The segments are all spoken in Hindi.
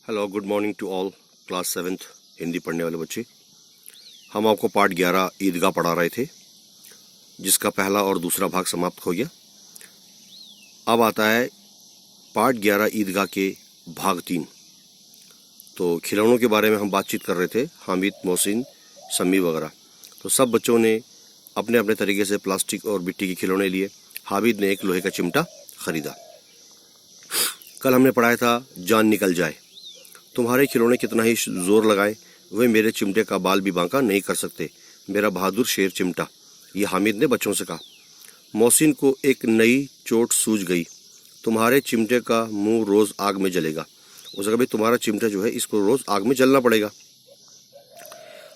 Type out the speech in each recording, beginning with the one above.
Hello, good morning to all class 7th Hindi पढ़ने वाले बच्चे। हम आपको पार्ट 11 ईदगाह पढ़ा रहे थे, जिसका पहला और दूसरा भाग समाप्त हो गया। अब आता है पार्ट 11 ईदगाह के भाग 3। तो खिलौनों के बारे में हम बातचीत कर रहे थे, हामिद, मोहसिन, सम्मी वगैरह। तो सब बच्चों ने अपने अपने तरीके से प्लास्टिक और मिट्टी के खिलौने लिए। हामिद ने एक लोहे का चिमटा खरीदा। कल हमने पढ़ाया था जान निकल जाए। तुम्हारे खिलौने कितना ही जोर लगाएं, वे मेरे चिमटे का बाल भी बांका नहीं कर सकते, मेरा बहादुर शेर चिमटा। ये हामिद ने बच्चों से कहा। मोहसिन को एक नई चोट सूझ गई। तुम्हारे चिमटे का मुंह रोज आग में जलेगा। उसने कहा, भाई तुम्हारा चिमटा जो है इसको रोज आग में जलना पड़ेगा।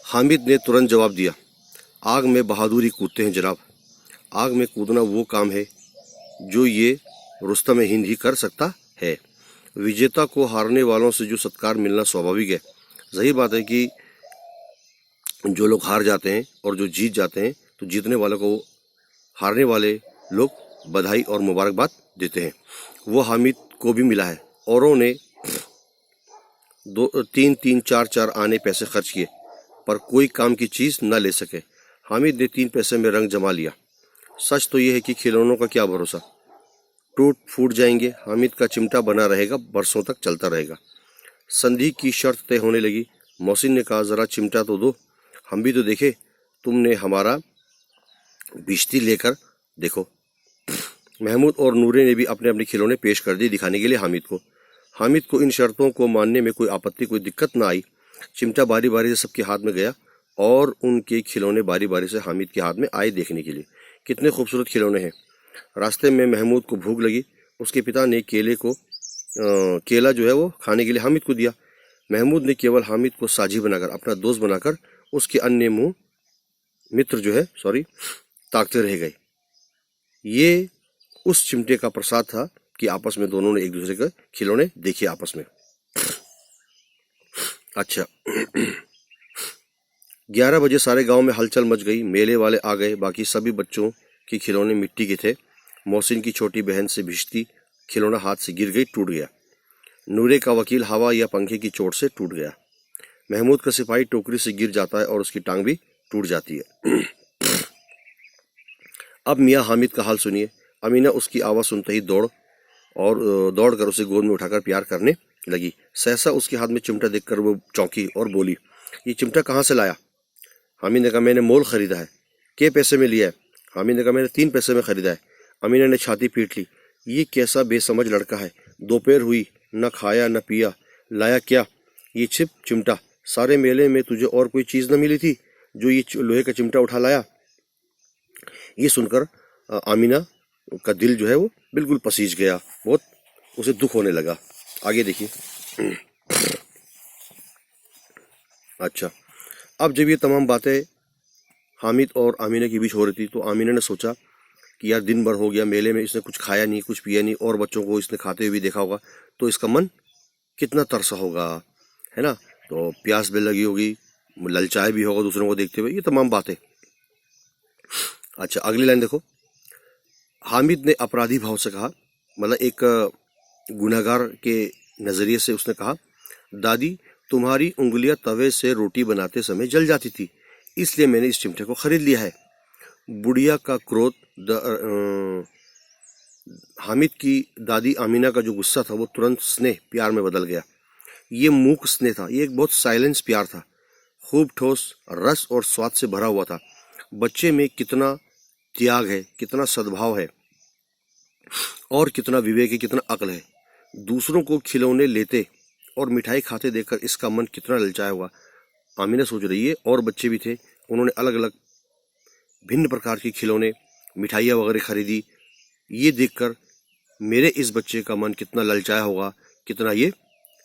हामिद ने तुरंत जवाब दिया, आग में बहादुरी कूदते हैं जनाब। आग में कूदना वो काम है जो ये रुस्तम हिंद ही कर सकता है। विजेता को हारने वालों से जो सत्कार मिलना स्वाभाविक है। जाहिर बात है कि जो लोग हार जाते हैं और जो जीत जाते हैं, तो जीतने वालों को हारने वाले लोग बधाई और मुबारकबाद देते हैं। वो हामिद को भी मिला है। औरों ने 3-3, 4-4 आने पैसे खर्च किए, पर कोई काम की चीज़ न ले सके। हामिद ने 3 पैसे में रंग जमा लिया। सच तो यह है कि खिलौनों का क्या भरोसा, टूट फूट जाएंगे। हामिद का चिमटा बना रहेगा, बरसों तक चलता रहेगा। संधि की शर्त तय होने लगी। मोहसिन ने कहा, जरा चिमटा तो दो, हम भी तो देखे। तुमने हमारा बिश्ती लेकर देखो। महमूद और नूरे ने भी अपने अपने खिलौने पेश कर दिए दिखाने के लिए हामिद को। हामिद को इन शर्तों को मानने में कोई आपत्ति, कोई दिक्कत न आई। चिमटा बारी बारी से सबके हाथ में गया और उनके खिलौने बारी बारी से हामिद के हाथ में आए देखने के लिए। कितने खूबसूरत खिलौने हैं। रास्ते में महमूद को भूख लगी। उसके पिता ने केला जो है वो खाने के लिए हामिद को दिया। महमूद ने केवल हामिद को साझी बनाकर, अपना दोस्त बनाकर, उसके अन्य मित्र जो है ताकते रह गए। ये उस चिमटे का प्रसाद था कि आपस में दोनों ने एक दूसरे के खिलौने देखे आपस में। अच्छा 11 बजे सारे गांव में हलचल मच गई। मेले वाले आ गए। बाकी सभी बच्चों के खिलौने मिट्टी के थे। मोहसिन की छोटी बहन से भिश्ती खिलौना हाथ से गिर गई, टूट गया। नूरे का वकील हवा या पंखे की चोट से टूट गया। महमूद का सिपाही टोकरी से गिर जाता है और उसकी टांग भी टूट जाती है। अब मियाँ हामिद का हाल सुनिए। अमीना उसकी आवाज़ सुनते ही दौड़कर उसे गोद में उठाकर प्यार करने लगी। सहसा उसके हाथ में चिमटा देखकर वो चौंकी और बोली, ये चिमटा कहाँ से लाया? हामिद ने कहा, मैंने मोल खरीदा है। के पैसे में लिया है? हामिद ने कहा, मैंने 3 पैसे में खरीदा है। अमीना ने छाती पीट ली। ये कैसा बेसमझ लड़का है, दोपहर हुई, न खाया न पिया, लाया क्या? ये चिमटा। सारे मेले में तुझे और कोई चीज़ न मिली थी जो ये लोहे का चिमटा उठा लाया? ये सुनकर आमीना का दिल जो है वो बिल्कुल पसीज गया। बहुत उसे दुख होने लगा। आगे देखिए। अच्छा, अब जब ये तमाम बातें हामिद और आमीना के बीच हो रही थी, तो आमीना ने सोचा कि यार दिन भर हो गया मेले में, इसने कुछ खाया नहीं, कुछ पिया नहीं, और बच्चों को इसने खाते हुए भी देखा होगा, तो इसका मन कितना तरसा होगा, है ना? तो प्यास भी लगी होगी, ललचाए भी होगा दूसरों को देखते हुए, ये तमाम बातें। अच्छा, अगली लाइन देखो। हामिद ने अपराधी भाव से कहा, मतलब एक गुनहगार के नज़रिए से उसने कहा, दादी तुम्हारी उंगलियां तवे से रोटी बनाते समय जल जाती थी, इसलिए मैंने इस चिमटे को खरीद लिया है। बुढ़िया का क्रोध, हामिद की दादी आमीना का जो गुस्सा था वो तुरंत स्नेह प्यार में बदल गया। ये मूक स्नेह था, ये एक बहुत साइलेंस प्यार था, खूब ठोस, रस और स्वाद से भरा हुआ था। बच्चे में कितना त्याग है, कितना सद्भाव है, और कितना विवेक है, कितना अक्ल है। दूसरों को खिलौने लेते और मिठाई खाते देखकर इसका मन कितना ललचाया हुआ। आमीना सोच रही है, और बच्चे भी थे, उन्होंने अलग अलग भिन्न प्रकार की खिलौने, मिठाइयाँ वगैरह खरीदी। ये देखकर मेरे इस बच्चे का मन कितना ललचाया होगा, कितना ये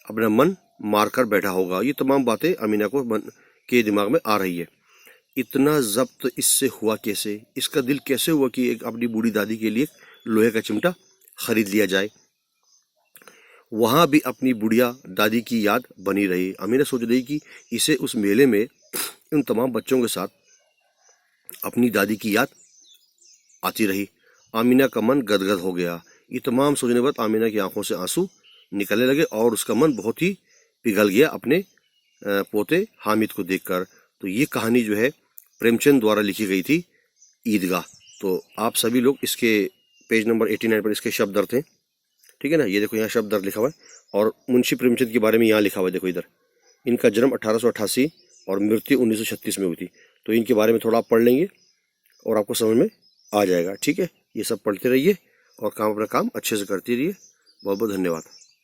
अपना मन मारकर बैठा होगा। ये तमाम बातें अमीना को के दिमाग में आ रही है। इतना जब्त इससे हुआ कैसे? इसका दिल कैसे हुआ कि एक अपनी बूढ़ी दादी के लिए लोहे का चिमटा खरीद लिया जाए? वहाँ भी अपनी बुढ़िया दादी की याद बनी रही। अमीना सोच रही कि इसे उस मेले में इन तमाम बच्चों के साथ अपनी दादी की याद आती रही। आमीना का मन गदगद हो गया। ये तमाम सोचने के बाद आमीना की आंखों से आंसू निकलने लगे और उसका मन बहुत ही पिघल गया अपने पोते हामिद को देखकर। तो ये कहानी जो है प्रेमचंद द्वारा लिखी गई थी, ईदगाह। तो आप सभी लोग इसके पेज नंबर 89 पर इसके शब्द अर्थ हैं, ठीक है ना। ये देखो यहाँ शब्द अर्थ लिखा हुआ है, और मुंशी प्रेमचंद के बारे में यहाँ लिखा हुआ है, देखो इधर। इनका जन्म 1888 और मृत्यु 1936 में हुई थी। तो इनके बारे में थोड़ा आप पढ़ लेंगे और आपको समझ में आ जाएगा, ठीक है। ये सब पढ़ते रहिए और अपना काम अच्छे से करते रहिए। बहुत बहुत धन्यवाद।